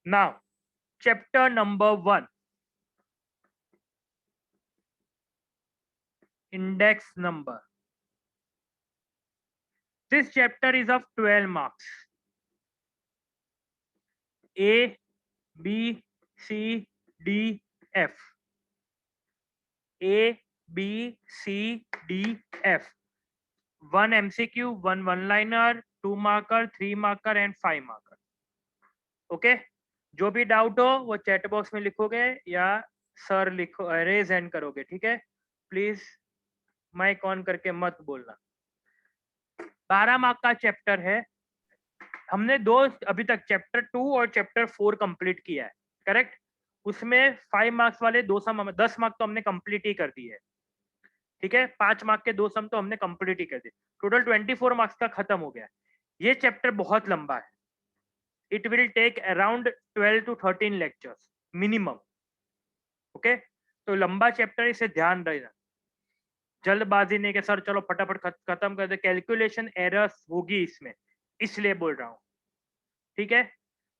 Now, chapter number 1, index number. This chapter is of 12 marks. A, B, C, D, F. A, B, C, D, F. 1 MCQ, 1 one-liner, 2 marker, 3 marker and 5 marker. Okay, जो भी doubt हो वो chat box में लिखोगे या sir लिखो, raise hand करोगे, ठीक है। प्लीज माइक ऑन करके मत बोलना। 12 मार्क का चैप्टर है। हमने दो अभी तक चैप्टर 2 और चैप्टर 4 कंप्लीट किया है, करेक्ट। उसमें 5 मार्क्स वाले 2 सम, 10 मार्क तो हमने कंप्लीट ही कर दिए है, ठीक है। 5 मार्क के 2 सम तो हमने कंप्लीट ही कर दिए, टोटल 24 मार्क्स का खत्म हो गया है। ये चैप्टर बहुत लंबा है, it will take around 12 to 13 lectures minimum, okay. तो लंबा चैप्टर, इसे ध्यान रखना, जल्दबाजी नहीं कि सर चलो फटाफट खत्म कर दे, कैलकुलेशन एरर्स होगी इसमें, इसलिए बोल रहा हूँ, ठीक है।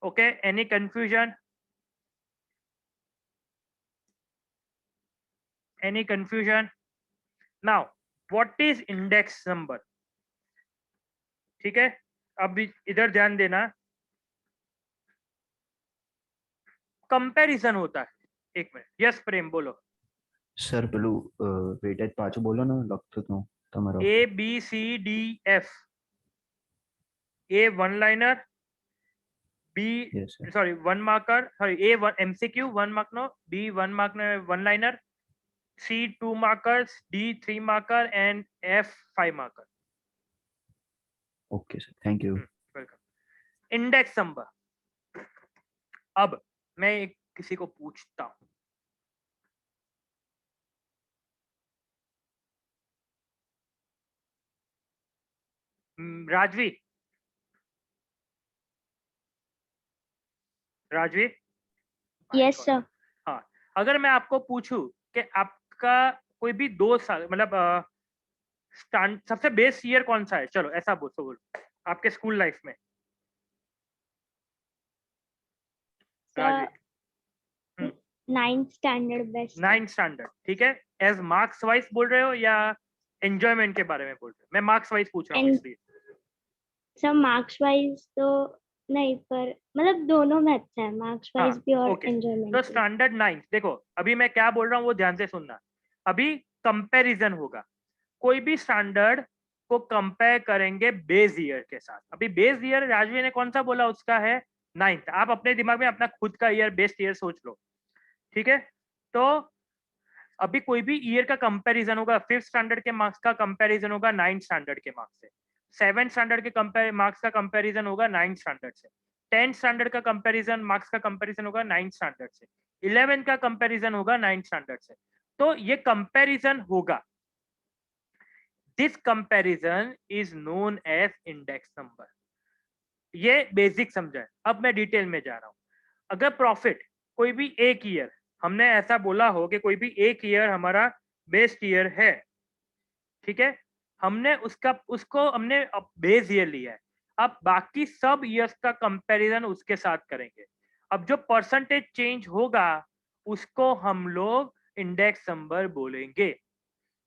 Okay, any confusion, any confusion? Now what is index number, ठीक है। अब इधर ध्यान देना, कंपैरिजन होता है। एक मिनट, यस प्रेम बोलो। સર પેલું વેટેજ પાછું બોલો ને લખતો તો તમારો A B C D F, A one liner, B yes sir sorry one marker, sorry A one MCQ one mark no, B one mark one liner, C 2 markers, D 3 marker and F 5 marker. Okay sir thank you welcome. Index number, अब मैं किसी को पूछता हूं, Rajvi, Rajvi. Yes sir. हाँ, अगर मैं आपको पूछूं कि आपका कोई भी 2 साल मतलब सबसे बेस्ट ईयर कौन सा है, चलो ऐसा बोलो आपके स्कूल लाइफ में, Rajvi. Sir 9th standard best. 9th standard, ठीक है। एज मार्क्स वाइज बोल रहे हो या एंजॉयमेंट के बारे में बोल रहे हो? मैं मार्क्स वाइज पूछ रहा हूँ इसलिए। सर मार्क्स वाइज तो नहीं, पर मतलब दोनों में अच्छा है, मार्क्स वाइज भी और ओके, एंजॉयमेंट तो भी। स्टैंडर्ड 9th, देखो अभी मैं क्या बोल रहा हूँ वो ध्यान से सुनना। अभी कंपैरिजन होगा, कोई भी स्टैंडर्ड को कंपेयर करेंगे बेस ईयर के साथ। अभी बेस ईयर राजवी ने कौन सा बोला, उसका है 9th। आप अपने दिमाग में अपना खुद का ईयर, बेस्ट ईयर सोच लो, ठीक है। तो अभी कोई भी ईयर का कंपैरिजन होगा, 5th स्टैंडर्ड के मार्क्स का कंपैरिजन होगा 9th स्टैंडर्ड के मार्क्स से, 7th स्टैंडर्ड के मार्क्स का कंपैरिजन होगा 9th स्टैंडर्ड से, 10th स्टैंडर्ड का कंपैरिजन मार्क्स का कंपैरिजन होगा 9th स्टैंडर्ड से, 11th का कंपैरिजन होगा 9th स्टैंडर्ड से। तो ये कंपैरिजन होगा, this comparison is known as index number. ये बेसिक समझा है, अब मैं डिटेल में जा रहा हूं। अगर प्रॉफिट कोई भी एक ईयर, हमने ऐसा बोला हो कि कोई भी एक ईयर हमारा बेस्ट ईयर है, ठीक है, हमने उसको हमने बेस ईयर लिया है, अब बाकी सब ईयर्स का कंपैरिजन उसके साथ करेंगे। अब जो परसेंटेज चेंज होगा उसको हम लोग इंडेक्स नंबर बोलेंगे,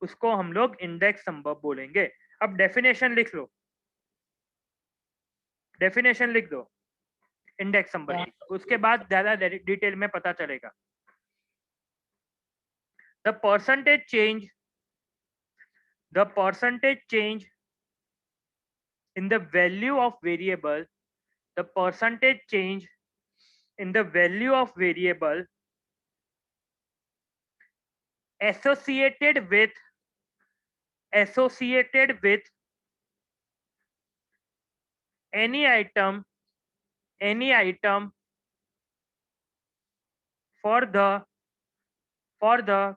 उसको हम लोग इंडेक्स नंबर बोलेंगे। अब डेफिनेशन लिख लो, डेफिनेशन लिख दो इंडेक्स नंबर की, उसके बाद ज्यादा डिटेल में पता चलेगा। The percentage change, the percentage change in the value of variable, the percentage change in the value of variable associated with any item for the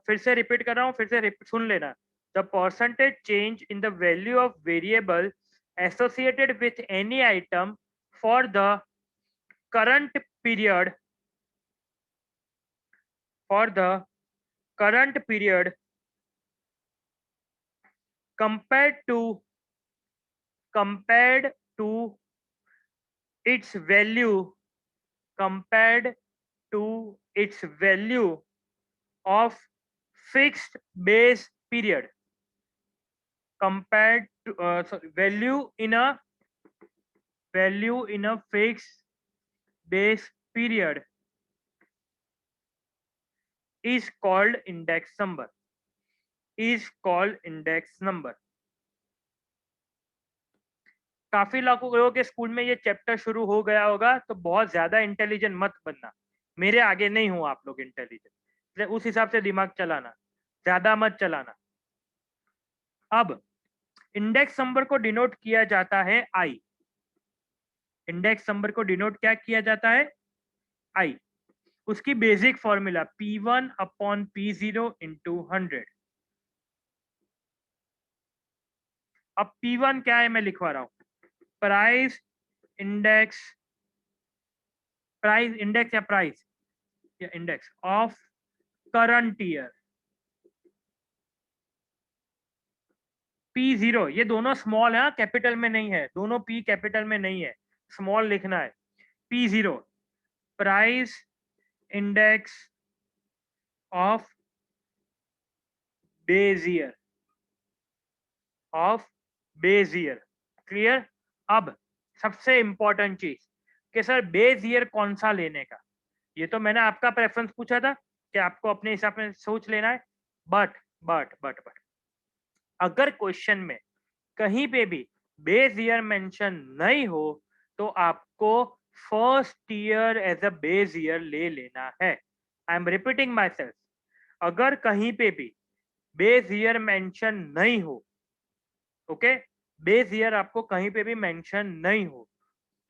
फिर से रिपीट कर रहा हूं, फिर से सुन लेना। the percentage change in the value of variable associated with any item for the current period, for the current period compared to its value compared to its value of fixed base period, compared to value in a fixed base period is called index number, is called index number. काफी लोगों के school में ये chapter शुरू हो गया होगा, तो बहुत ज्यादा इंटेलिजेंट मत बनना, मेरे आगे नहीं हो आप लोग इंटेलिजेंट, उस हिसाब से दिमाग चलाना, ज्यादा मत चलाना। अब इंडेक्स नंबर को डिनोट किया जाता है आई, इंडेक्स नंबर को डिनोट क्या किया जाता है, आई। उसकी basic formula P1 upon P0 into 100। अब P1 क्या है मैं लिखवा रहा हूं, प्राइस इंडेक्स, प्राइस इंडेक्स या प्राइस या index of current year. P0 ये दोनों स्मॉल है, कैपिटल में नहीं है, दोनों P कैपिटल में नहीं है, स्मॉल लिखना है। P0 price index of base year, of base year. Clear. अब सबसे इंपॉर्टेंट चीज कि सर बेस ईयर कौन सा लेने का, ये तो मैंने आपका प्रेफरेंस पूछा था कि आपको अपने हिसाब से सोच लेना है। बट अगर क्वेश्चन में कहीं पे भी बेस ईयर मेंशन नहीं हो तो आपको first year as a base year ले लेना है। I am repeating myself, अगर कहीं पे भी बेस ईयर मेंशन नहीं हो, ओके, बेस ईयर आपको कहीं पे भी मेंशन नहीं हो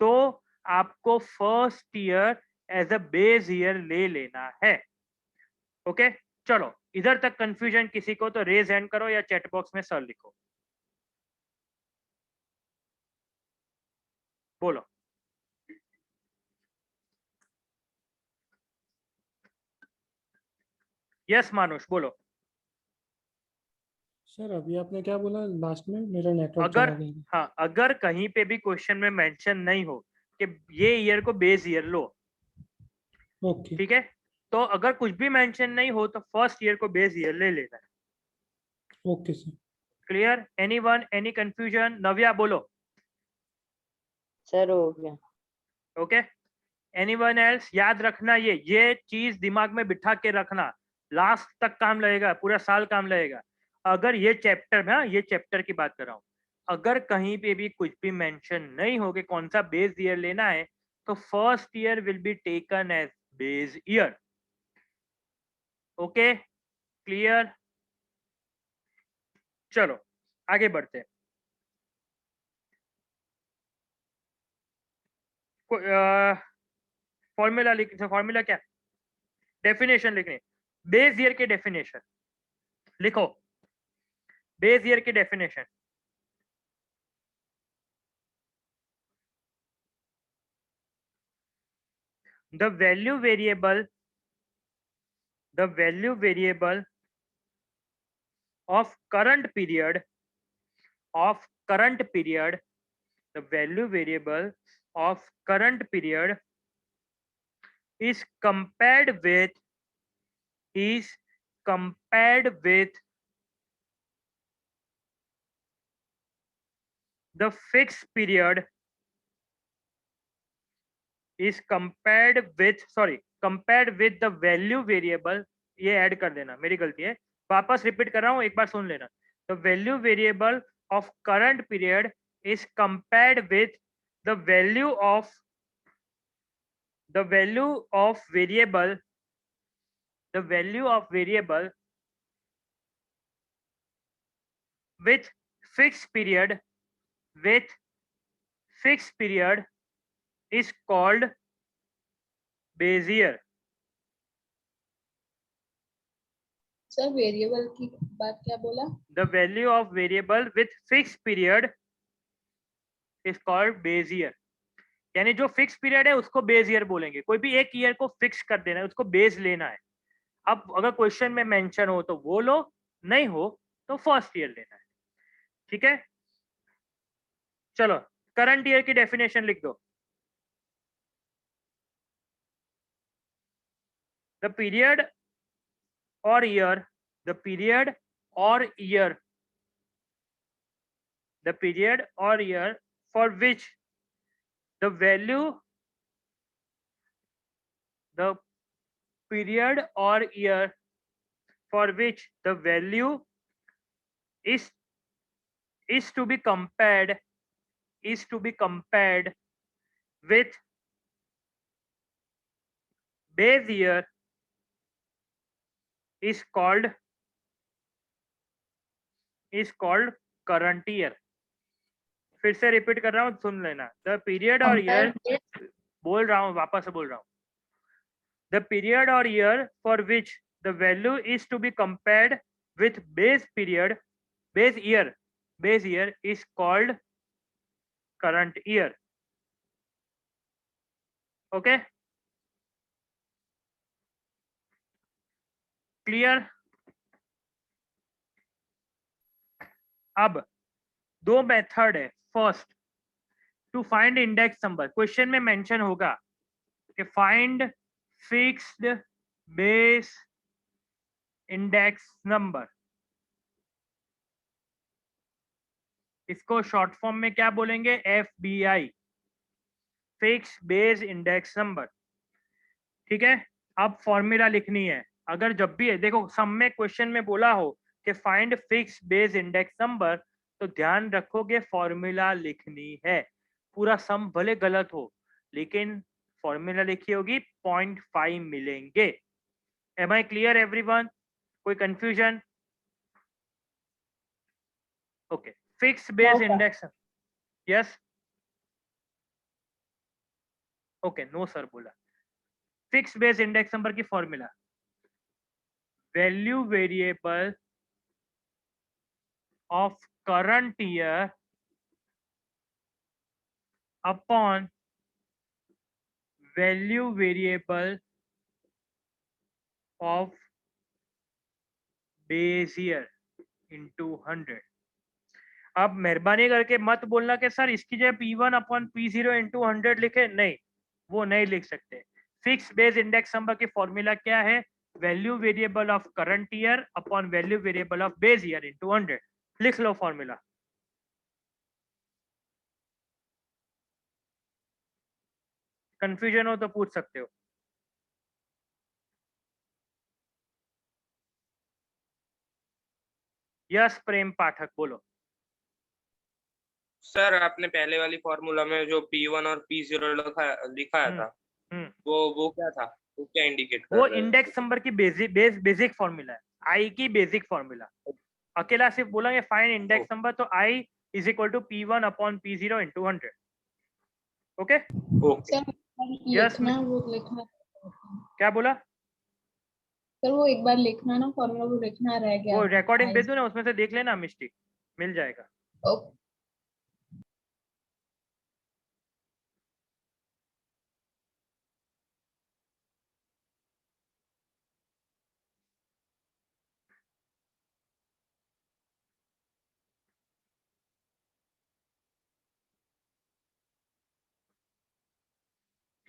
तो आपको first year as a base year ले लेना है। ओके चलो, इधर तक कंफ्यूजन किसी को तो रेज हैंड करो या चैट बॉक्स में सर लिखो, बोलो। यस मानुष बोलो। सर अभी आपने क्या बोला लास्ट में, मेरा नेटवर्क अगर चला गया था। हाँ, अगर कहीं पे भी क्वेश्चन में मेंशन नहीं हो कि ये ईयर को बेस ईयर लो, ओके ठीक है, तो अगर कुछ भी मेंशन नहीं हो तो फर्स्ट ईयर को बेस ईयर ले लेना है। Okay sir. Clear, anyone, any confusion? Navya बोलो। सर हो गया। Okay, anyone else? याद रखना, ये चीज दिमाग में बिठा के रखना, लास्ट तक काम लगेगा, पूरा साल काम लगेगा। अगर ये चैप्टर में, ये चैप्टर की बात कर रहा हूँ, अगर कहीं पे भी कुछ भी मेंशन नहीं हो कि कौन सा बेस ईयर लेना है तो first year will be taken as base year. Okay clear, चलो आगे बढ़ते हैं। फॉर्मूला लिख, फॉर्मूला क्या, डेफिनेशन लिखनी, बेस ईयर की डेफिनेशन लिखो, बेस ईयर की definition. the value variable of current period, the value variable of current period is compared with the fixed period, is compared with the value variable, ये add कर देना, मेरी गलती है, वापस रिपीट कर रहा हूं, एक बार सुन लेना। the value variable of current period is compared with the value of variable with fixed period is called base year। Sir variable की बात क्या बोला? the value of variable with fixed period is called base year, यानी जो fix period है उसको base year बोलेंगे। कोई भी एक ईयर को फिक्स कर देना है, उसको बेस लेना है। अब अगर क्वेश्चन में मेंशन हो तो वो लो, नहीं हो तो फर्स्ट ईयर लेना है। ठीक है, चलो करंट ईयर की डेफिनेशन लिख दो। the period or year, the period or year, the period or year for which the value, the period or year for which the value is to be compared, is to be compared with base year is called current year. फिर से repeat कर रहा हूँ, सुन लेना. The period और year, बोल रहा हूँ, वापस से बोल रहा हूँ. द पीरियड और year for which the value is to be compared with base period, base year is called current year. Okay, clear? अब दो मेथड है. First, to find index number. Question में मेंशन होगा कि find fixed base index number. इसको short form में क्या बोलेंगे? FBI, fix base index number. ठीक है, अब फॉर्मूला लिखनी है. अगर जब भी है, देखो सम में क्वेश्चन में बोला हो कि find fix base index number, तो ध्यान रखोगे फॉर्मूला लिखनी है. पूरा सम भले गलत हो, लेकिन फॉर्मूला लिखी होगी, 0.5 मिलेंगे. Am I clear everyone? कोई confusion? Okay, fix base index. Yes, okay, no sir बोला. फिक्स बेस इंडेक्स नंबर की formula, value variable of current year upon value variable of base year into 100. अब मेहरबानी करके मत बोलना कि सर इसकी जगह P1 अपॉन P0 इंटू 100 लिखे. नहीं, वो नहीं लिख सकते. फिक्स बेस इंडेक्स नंबर की फॉर्मूला क्या है? Value variable of current year upon value variable of base year into 100. लिख लो फॉर्मूला. कंफ्यूजन हो तो पूछ सकते हो. यस प्रेम पाठक, बोलो. सर आपने पहले वाली फॉर्मूला में जो P1 और P0 लिखाया था, वो क्या था? वो क्या इंडिकेट कर वो रहा है? इंडेक्स नंबर की बेसिक फॉर्मूला है. आई की बेसिक फॉर्मूला. अकेला सिर्फ बोलेंगे फाइंड इंडेक्स नंबर, तो I is equal to P1 upon P0 into 100. Okay, okay. Yes, लिखना, वो लिखना. क्या बोला? सर वो एक बार लिखना ना फॉर्मूला, वो लिखना रह गया. वो रिकॉर्डिंग भेज दो ना, उसमें से देख लेना, मिस्टेक मिल जाएगा. ओके.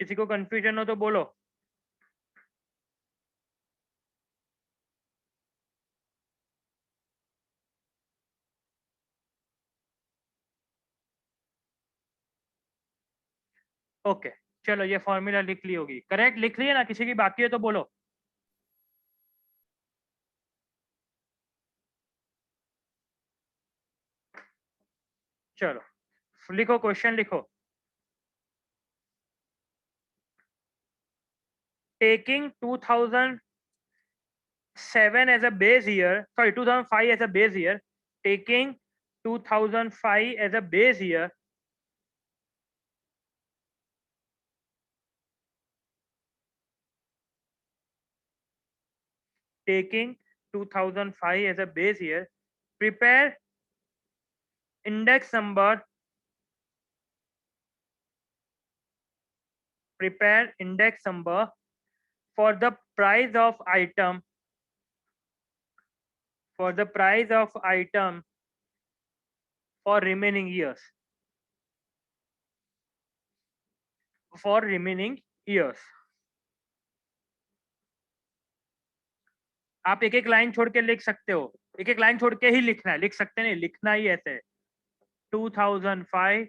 किसी को कंफ्यूजन हो तो बोलो. ओके, चलो ये फॉर्मूला लिख ली होगी. करेक्ट लिख लिया ना? किसी की बाकी है तो बोलो. चलो लिखो, क्वेश्चन लिखो. Taking 2007 as a base year, sorry 2005 as a base year, taking 2005 as a base year, taking 2005 as a base year, prepare index number, prepare index number for the price of item, for the price of item for remaining years, for remaining years. आप एक एक line छोड़ के लिख सकते हो, एक एक लाइन छोड़ के ही लिखना है, लिख सकते नहीं, लिखना ही ऐसे है। 2005,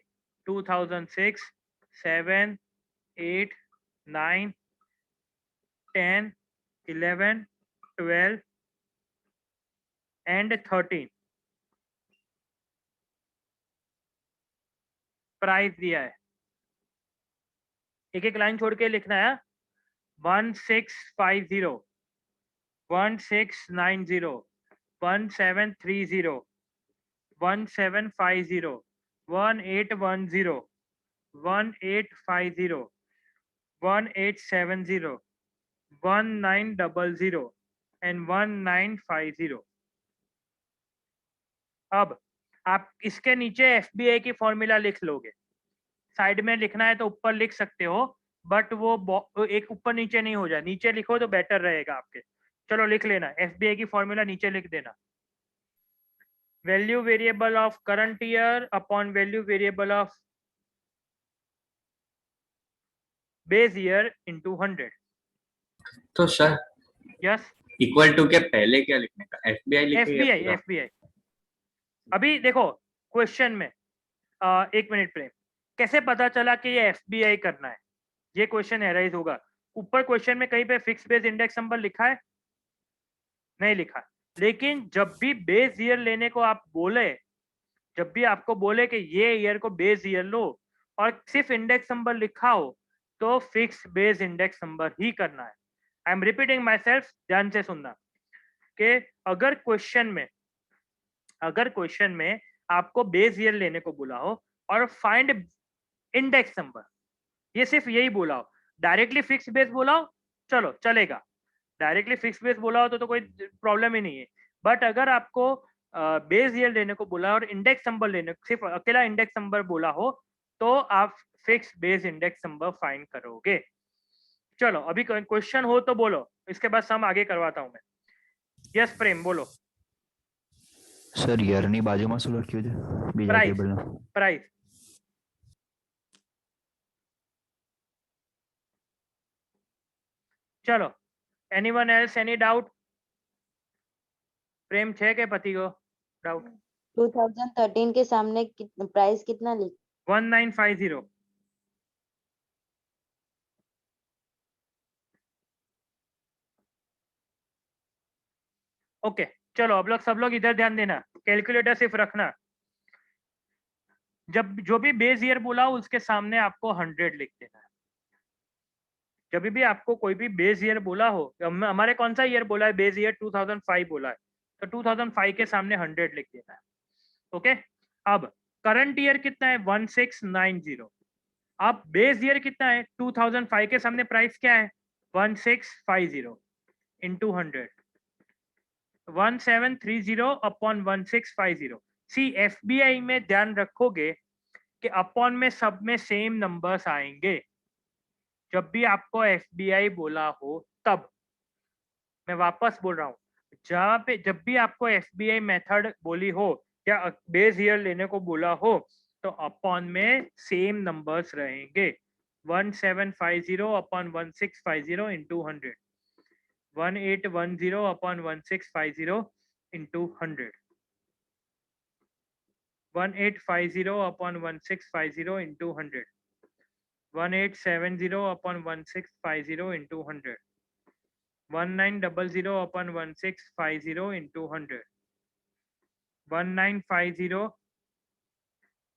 2006, 7, 8, 9, 10, 11, 12 and 13 प्राइस दिया है, एक एक लाइन छोड़ के लिखना है। 1650, 1690, 1730, 1750, 1810, 1850, 1870, 1900 and 1950। अब आप इसके नीचे एफबीआई की फॉर्मूला लिख लोगे, साइड में लिखना है तो ऊपर लिख सकते हो, बट वो एक ऊपर नीचे नहीं हो जाए, नीचे लिखो तो बेटर रहेगा आपके। चलो लिख लेना, एफबीआई की फॉर्मूला नीचे लिख देना। Value variable of current year upon value variable of base year into 100। तो सर यस, इक्वल टू के पहले क्या लिखने का, एफबीआई लिखे या एफबीआई पूरा? एफबीआई। अभी देखो क्वेश्चन में, एक मिनट प्रेम, कैसे पता चला कि ये एफबीआई करना है? ये क्वेश्चन एराइज होगा। ऊपर क्वेश्चन में कहीं पे फिक्स बेस इंडेक्स नंबर लिखा है? नहीं लिखा। लेकिन जब भी बेस ईयर लेने को आप बोले, जब भी आपको बोले कि ये ईयर को बेस ईयर लो और सिर्फ इंडेक्स नंबर लिखा हो, तो फिक्स बेस इंडेक्स नंबर ही करना है। I am repeating my self, ध्यान से सुनना कि अगर क्वेश्चन में आपको बेस ईयर लेने को बोला हो और फाइंड इंडेक्स नंबर, ये सिर्फ यही बोला हो, डायरेक्टली फिक्स बेस बोला हो चलो चलेगा, डायरेक्टली फिक्स बेस बोला हो तो कोई प्रॉब्लम ही नहीं है। बट अगर आपको बेस ईयर लेने को बोला और इंडेक्स नंबर लेने, सिर्फ अकेला इंडेक्स नंबर बोला हो, तो आप fix base index number find करोगे। चलो अभी क्वेश्चन हो तो बोलो, इसके बाद सम आगे करवाता हूं मैं। यस प्रेम बोलो। સર યરની બાજુમાં શું લખ્યું છે બીજા प्राइस, ટેબલમાં? प्राइस। चलो एनीवन एल्स, एनी डाउट? प्रेम छे के पति को डाउट? 2013 के सामने प्राइस कितना लिख? 1950। ओके चलो अब लोग सब लोग इधर ध्यान देना, कैलकुलेटर सिर्फ रखना। जब जो भी बेस ईयर बोला हो उसके सामने आपको 100 लिख देना है। जब भी आपको कोई भी बेस ईयर बोला हो, हमारे कौन सा ईयर बोला है? बेस ईयर 2005 बोला है, तो 2005 के सामने 100 लिख देना है। ओके, अब करंट ईयर कितना है? 1690। अब बेस ईयर कितना है? 2005 के सामने प्राइस क्या है? 1650 इंटू 100, 1730 अपॉन 1650। सी एफबीआई में ध्यान रखोगे कि अपॉन में सब में सेम नंबर्स आएंगे। जब भी आपको एफबीआई बोला हो तब, मैं वापस बोल रहा हूँ, जहाँ पे जब भी आपको एफबीआई मेथड बोली हो या बेस ईयर लेने को बोला हो, तो अपॉन में सेम नंबर्स रहेंगे। 1750 upon 1650 into 100, 1810 upon 1650 into 100, 1850 upon 1650 into 100, 1870 upon 1650 into 100, 1900 upon 1650 into 100, 1950,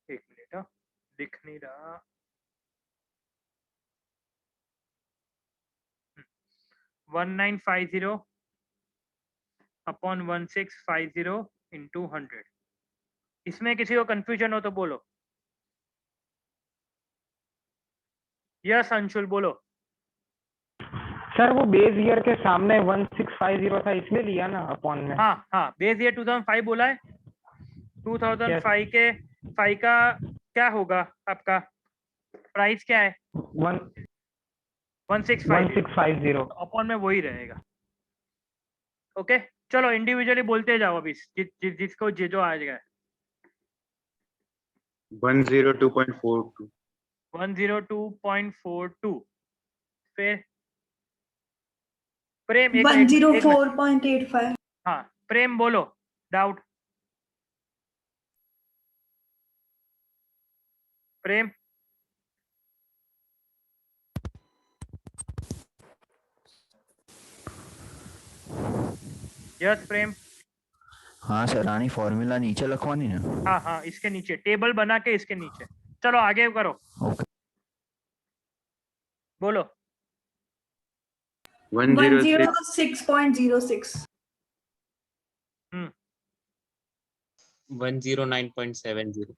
एक मिनट दिख नहीं रहा, 1950 अपॉन 1650 इंटू 100। इसमें किसी को कंफ्यूजन हो तो बोलो। यस अंशुल बोलो। सर वो बेस ईयर के सामने 1650 था इसलिए लिया ना अपॉन में? हाँ हाँ, बेस ईयर 2005 बोला है, 2005 के 5 का क्या होगा आपका प्राइस क्या है? 1650 अपॉन में वही रहेगा। ओके चलो इंडिविजुअली बोलते जाओ अभी, जिसको जो आ गया। 102.42, 102.42, फिर प्रेम एक मिनट, 104.85। हाँ प्रेम बोलो डाउट। प्रेम यस प्रेम। हाँ सर, आनी फॉर्मूला नीचे लखवानी ने। हाँ हाँ इसके नीचे टेबल बना के इसके नीचे। चलो आगे करो। ओके। बोलो 106.06। 109.70।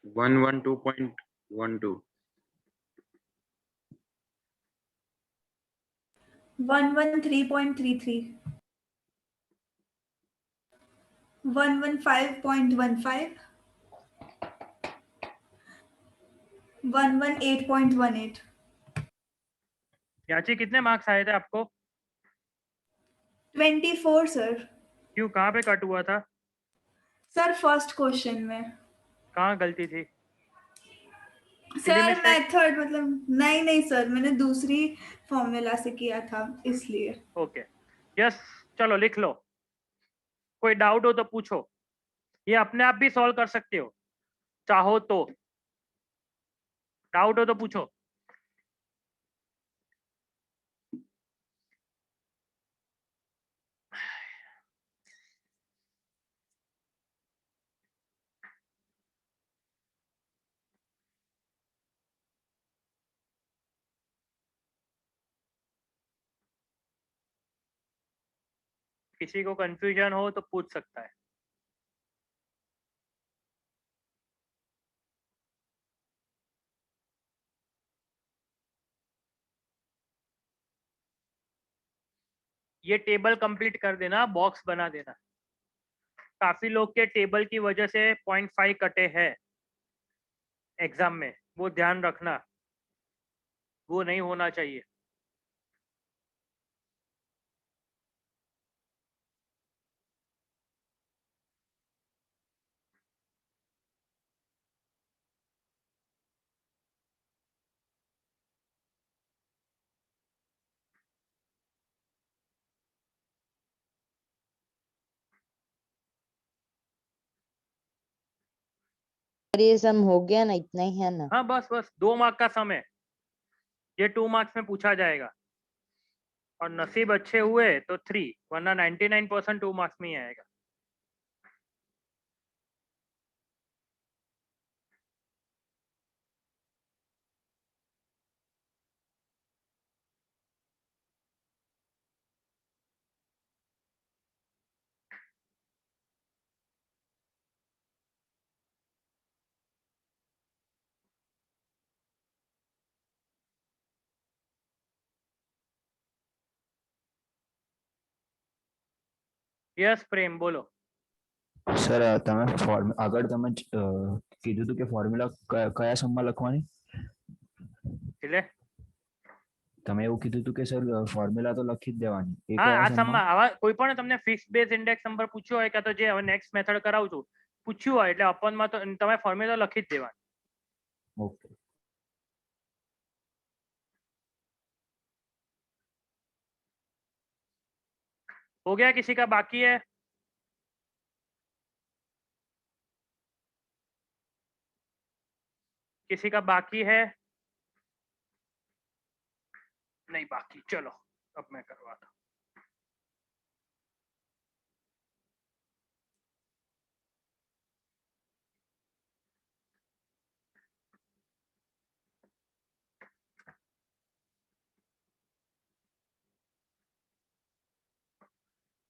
112.12। 113.33। 115.15। 118.18। याची कितने मार्क्स आए थे आपको? 24 सर। क्यों, कहाँ पे कट हुआ था? सर फर्स्ट क्वेश्चन में। कहाँ गलती थी? Sir mistake? मेथड मतलब नहीं सर, मैंने दूसरी फॉर्मूला से किया था इसलिए। ओके यस चलो लिख लो। कोई डाउट हो तो पूछो, ये अपने आप भी सॉल्व कर सकते हो चाहो तो। डाउट हो तो पूछो। किसी को कंफ्यूजन हो तो पूछ सकता है। ये टेबल कंप्लीट कर देना, बॉक्स बना देना। काफी लोग के टेबल की वजह से 0.5 कटे हैं एग्जाम में, वो ध्यान रखना, वो नहीं होना चाहिए। ये सम हो गया ना, इतना ही है ना? हाँ बस 2 मार्क का सम है, ये 2 मार्क्स में पूछा जाएगा और नसीब अच्छे हुए तो 3, वरना 99% 2 मार्क्स में ही आएगा। यस प्रेम बोलो। સર તમે આગળ તમે કીધું હતું કે ફોર્મ્યુલા કયા સમમાં લખવાની? એટલે તમે એવું કીધું હતું કે સર ફોર્મ્યુલા તો લખી જ દેવાની, એ હા કયા આ સમમાં? સમમાં આવા કોઈ પણ તમને ફિક્સ બેઝ ઇન્ડેક્સ નંબર પૂછ્યો હોય કે તો જે હવે નેક્સ્ટ મેથડ કરાવું છું પૂછ્યું હોય એટલે અપનમાં તો તમે ફોર્મ્યુલા લખી જ દેવાની। ઓકે। हो गया, किसी का बाकी है? किसी का बाकी है? नहीं बाकी, चलो अब मैं करवाता हूँ।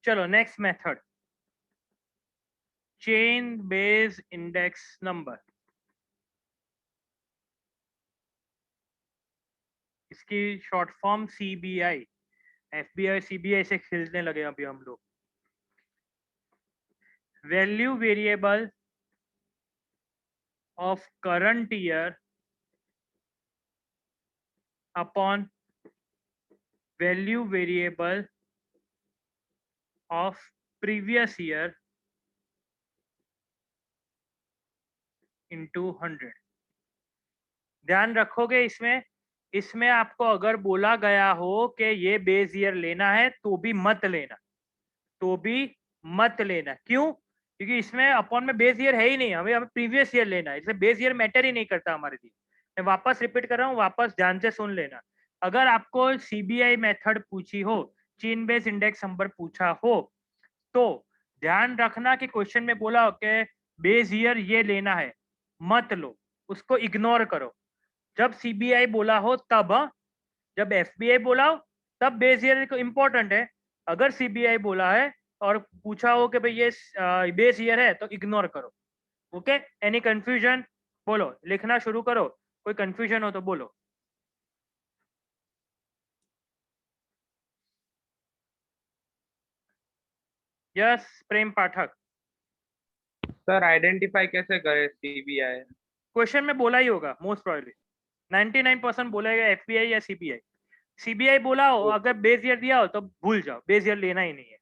चलो next method, chain base index number. इसकी short form CBI, FBI CBI से खिलने लगे अभी हम लोग। Value variable of current year upon value variable of previous year into 100। ध्यान रखोगे इसमें इसमें आपको अगर बोला गया हो कि ये बेस ईयर लेना है तो भी मत लेना, तो भी मत लेना। क्यों? क्योंकि इसमें अपॉन में बेस ईयर है ही नहीं, हमें प्रीवियस ईयर लेना है, इसलिए बेस ईयर मैटर ही नहीं करता हमारे लिए। मैं वापस रिपीट कर रहा हूँ, वापस ध्यान से सुन लेना। अगर आपको सीबीआई मेथड पूछी हो, चेन बेस इंडेक्स नंबर पूछा हो, तो ध्यान रखना कि क्वेश्चन में बोला हो कि बेस ईयर ये लेना है, मत लो, उसको इग्नोर करो। जब सीबीआई बोला हो तब, जब एफबीआई बोला हो तब बेस ईयर इंपॉर्टेंट है। अगर सीबीआई बोला है और पूछा हो कि भाई ये बेस ईयर है तो इग्नोर करो। Okay, any confusion? बोलो, लिखना शुरू करो, कोई कंफ्यूजन हो तो बोलो। यस प्रेम पाठक। सर आइडेंटिफाई कैसे करें सीबीआई? क्वेश्चन में बोला ही होगा मोस्ट प्रोबेबली, 99% बोलेगा एफबीआई या सीबीआई। सीबीआई बोला हो, अगर बेस ईयर दिया हो तो भूल जाओ, बेस ईयर लेना ही नहीं है।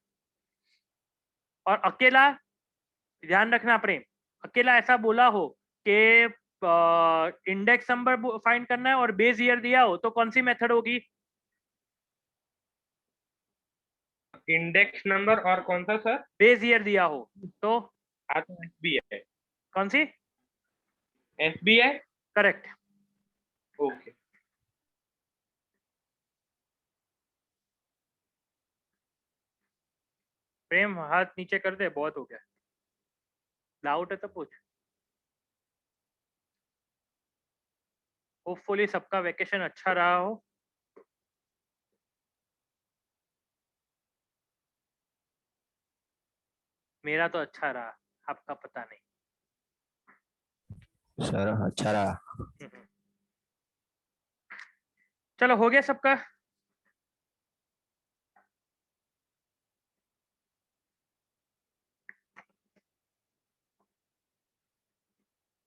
और अकेला ध्यान रखना प्रेम, अकेला ऐसा बोला हो कि इंडेक्स नंबर फाइंड करना है और बेस ईयर दिया हो तो कौन सी मेथड होगी? इंडेक्स नंबर और कौन सा सर? बेस ईयर दिया हो तो एफबीआई। कौन सी? FBI, correct. ओके। प्रेम हाथ नीचे कर दे, बहुत हो गया। डाउट है तो पूछ। होपफुली सबका वेकेशन अच्छा रहा हो। मेरा तो अच्छा रहा, आपका पता नहीं। सर अच्छा रहा। चलो हो गया सबका।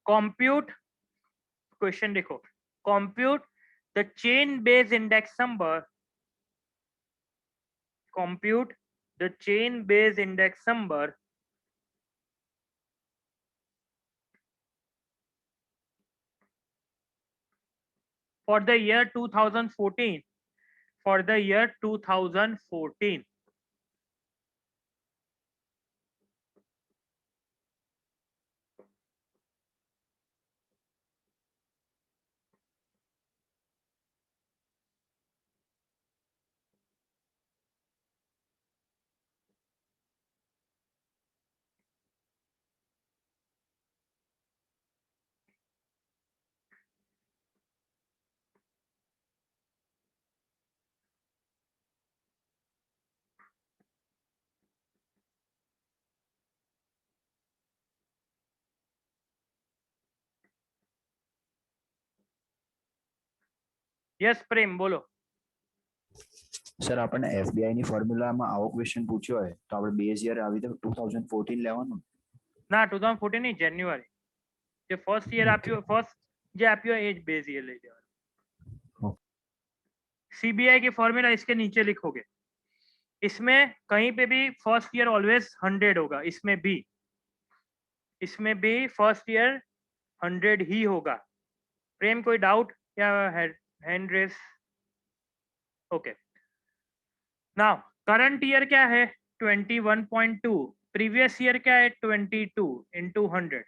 कंप्यूट, क्वेश्चन देखो, compute the chain base index number, compute the chain based index number for the year 2014, for the year 2014. Yes પ્રેમ બોલો. સર આપણને એફબીઆઈ ની ફોર્મ્યુલામાં આવો ક્વેશ્ચન પૂછ્યો હોય તો આપણે બેઝ યર આવી તો 2014 લેવાનું ના 2014 ની જાન્યુઆરી, જે ફર્સ્ટ યર આપ્યો, ફર્સ્ટ જે આપ્યો એ જ બેઝ યર લઈ લેવાનું। सीबीआई की फॉर्मूला इसके नीचे लिखोगे, इसमें कहीं पे भी फर्स्ट ईयर ऑलवेज 100 होगा, इसमें भी फर्स्ट ईयर 100 ही होगा। प्रेम कोई डाउट या hand raise? Okay, now current year क्या है 21.2, प्रीवियस ईयर क्या है 22 into 100,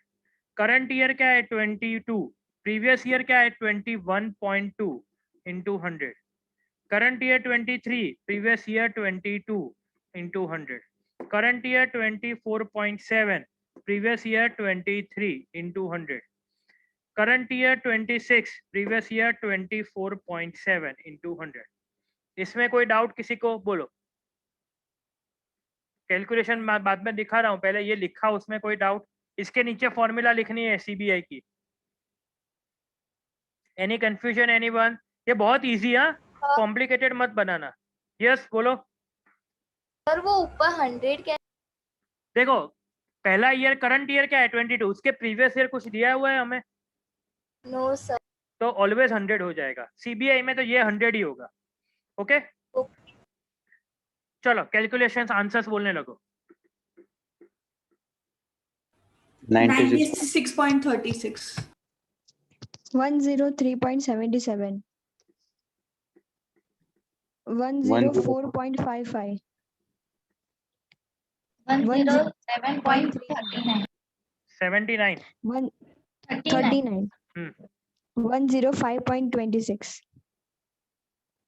करंट ईयर क्या है 22, प्रीवियस ईयर क्या है 21.2 into 100, current year 23, previous year 22 into 100, current year 24.7, previous year 23 into 100, current year 26, previous year 24.7 into 100। इसमें कोई डाउट किसी को? बोलो। कैलकुलेशन बाद में दिखा रहा हूं, पहले ये लिखा, उसमें कोई डाउट? इसके नीचे फॉर्मूला लिखनी है सीबीआई की। Any confusion anyone? ये बहुत इजी है, कॉम्प्लिकेटेड मत बनाना। यस बोलो। सर वो ऊपर 100 क्या? देखो पहला ईयर करंट ईयर क्या है 22, उसके प्रीवियस ईयर कुछ दिया हुआ है हमें? No sir. तो ऑलवेज 100 हो जाएगा, सीबीआई में तो ये 100 ही होगा। ओके चलो कैलकुलेशंस आंसर्स बोलने लगो। 96.36 103.77 104.55 107.39 79 39 105.26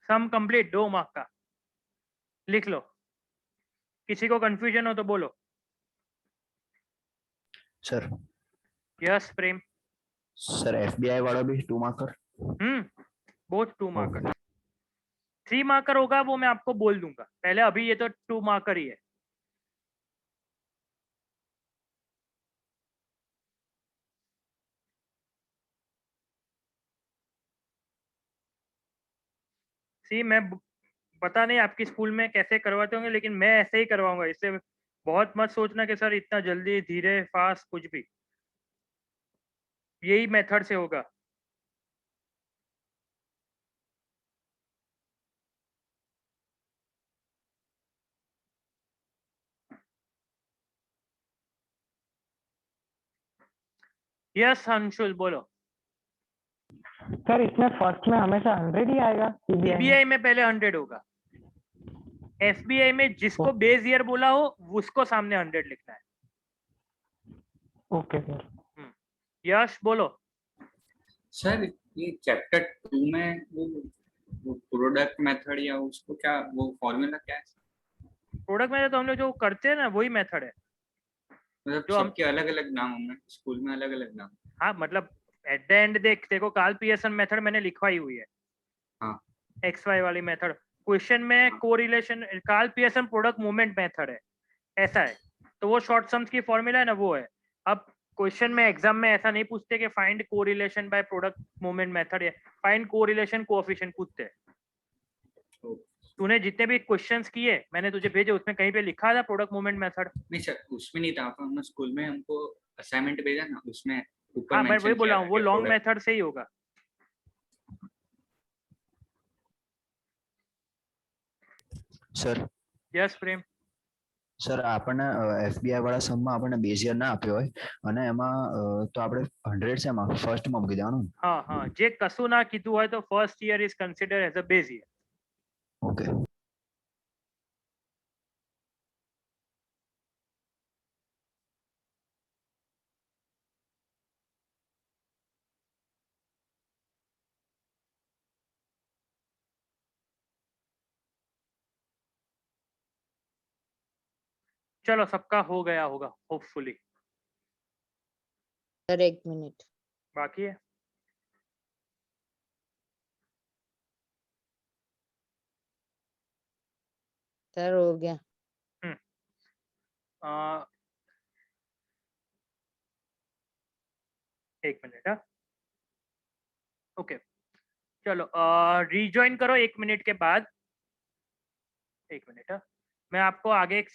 सम कंप्लीट 2 मार्क का लिख लो। किसी को कंफ्यूजन हो तो बोलो। सर यस प्रेम। सर एफबीआई वाला भी 2 मार्कर। Both 2 marker. 3 मार्कर होगा वो मैं आपको बोल दूंगा पहले, अभी ये तो 2 मार्कर ही है। सी मैं पता नहीं आपकी स्कूल में कैसे करवाते होंगे, लेकिन मैं ऐसे ही करवाऊंगा। इससे बहुत मत सोचना कि सर इतना जल्दी धीरे फास्ट कुछ भी, यही मेथड से होगा। यस अंशुल बोलो। सर इसमें फर्स्ट में हमेशा 100 ही आएगा। सीबीआई में पहले 100 होगा, एफबीआई में जिसको बेस ईयर बोला हो उसको सामने 100 लिखना है। Okay sir. यश बोलो। सर ये चैप्टर 2 में वो प्रोडक्ट मेथड या उसको क्या वो फॉर्मूला क्या है? प्रोडक्ट मेथड तो हम लोग जो करते हैं ना वही मेथड है। मतलब जो सबके अलग अलग नाम होंगे, स्कूल में अलग अलग नाम। हाँ मतलब एट द एंड देख देखो कार्ल पियर्सन मेथड मैंने लिखवाई हुई है। हाँ एक्स वाई वाली मेथड क्वेश्चन में correlation Karl Pearson product movement method है, ऐसा है। तो वो शॉर्ट सम्स की फॉर्मूला है ना, वो है। अब क्वेश्चन में एग्जाम में ऐसा नहीं पूछते कि find correlation by product movement method है, फाइंड कोरिलेशन कोएफिशिएंट पूछते हैं। तूने जितने भी क्वेश्चंस किए मैंने तुझे भेजे उसमें कहीं पे लिखा था प्रोडक्ट मूवमेंट मेथड? नहीं सर उसमें नहीं था, हम स्कूल में हमको असाइनमेंट भेजा ना, उसमें ऊपर हाँ मैं मेंशन वही बोला किया हूँ, वो था लॉन्ग product- मेथड से ही होगा। सर यस प्रेम। સર આપણને એફબીઆઈ વાળા સમમાં આપણને બેઝ યર ના આપ્યો હોય અને એમાં તો આપણે 100 છે એમાં ફર્સ્ટમાં મૂકી દેવાનું। હા હા જે કશું ના કીધું હોય તો first year is considered as a base year. Okay चलो सबका हो गया होगा होपफुली। सर 1 मिनट बाकी है। सर हो गया। एक मिनट। हाँ ओके चलो रीजॉइन करो 1 मिनट के बाद। 1 मिनट। मैं आपको आगे एक